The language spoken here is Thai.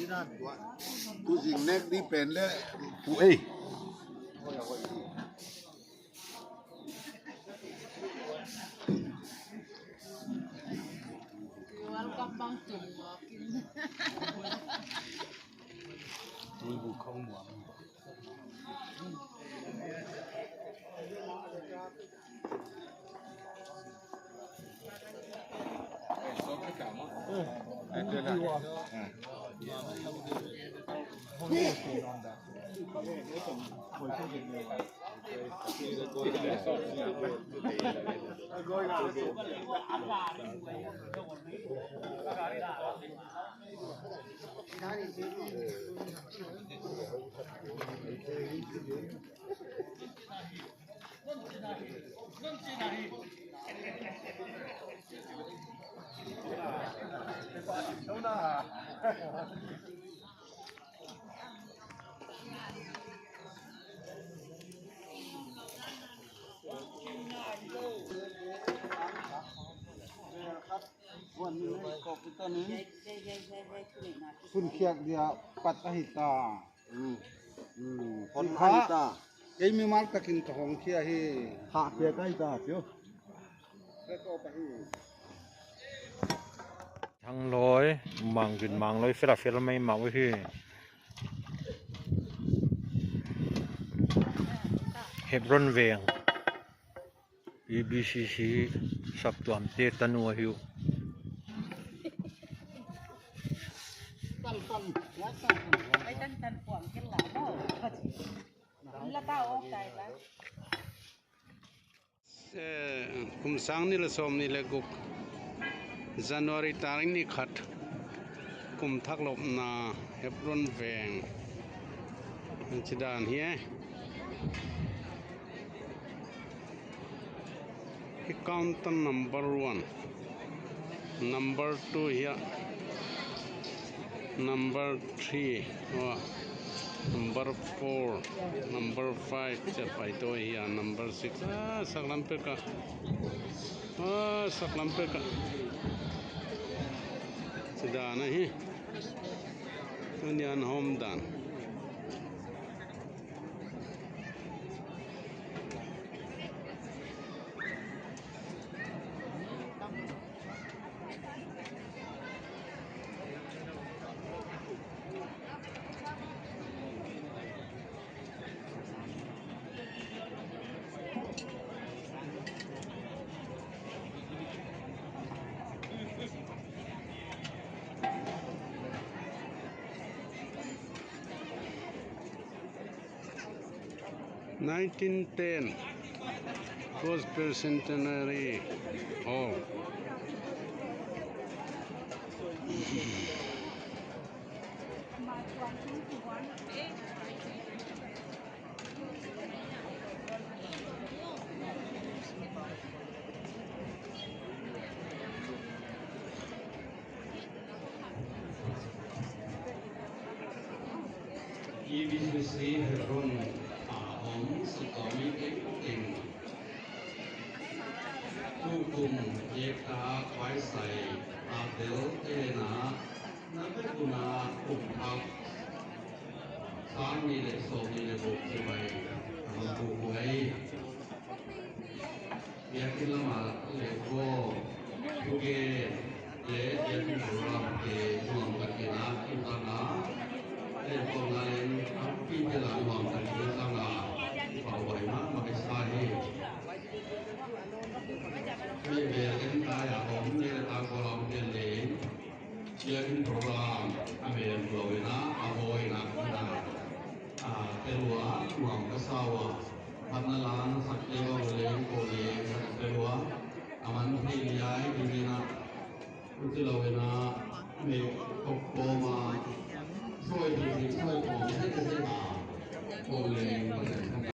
Kusinek dipende Puei. Jual gampang cuma Ibu kau muang.วันนี้ก็คือตอนนี้คุณเคียกเดียปัตตหิตาคนพาไอ้มีมาตะกินทองเคียให้หาเคียใกล้ตาเสียวแล้วก็ไปทั้งร้อยมังกินมังร้อยเฟลาไม่มาไว้ที่เฮบรอนเวง EBCC สับตัวมเตตันัวหิวไอ้ตันขวางกินหลาเนาะแล้วก็ออกใจแล้ว คุมสังนี่ละสมนี่ละกุกJanuary ตารินี่ขัดกุมทักลบนาเฮบรอนแวงจิดานเฮียAccount number 1 number 2 here number 3 number 4 number 5 จะไปตัวเฮีย number 6 สักลำเปกะสักลำเปกะสิดานะฮิตัวนี้อันหอมดาน 1910 Gospel Centenary Hall EBCC รุ่นของสุขมิตรเองผู้กลุ่มเยกาไว้ใส่อาเดลเอนานักกุณากลุ่มทักสามีเล็กโซมีเล็กบุกที่ไปทำผู้ไว้เบียกินละมาเล็กโก้ทุกเกเล็กเบียกินหัวเราเกห่วงกันกินาอินทนาเล่นตรงนั้นพี่เจริญห่วงกันกินตั้งนาฝ่าไหวมากมาเป็นสายนี่มีเบียกินตายของนี่ตาโกลามเดินเล่นเบียกินโปรแกรมอเมริกันโปรยนะอาโวยนะนะเป็นหัวห่วงกษัตริย์พันล้านสักเดียวเลี้ยงโกเลี้ยงเป็นหัวอามันที่ย้ายที่นะอุตโลเวนะมีตกโตมาช่วยดีช่วยของให้เกษตรโกเลี้ยง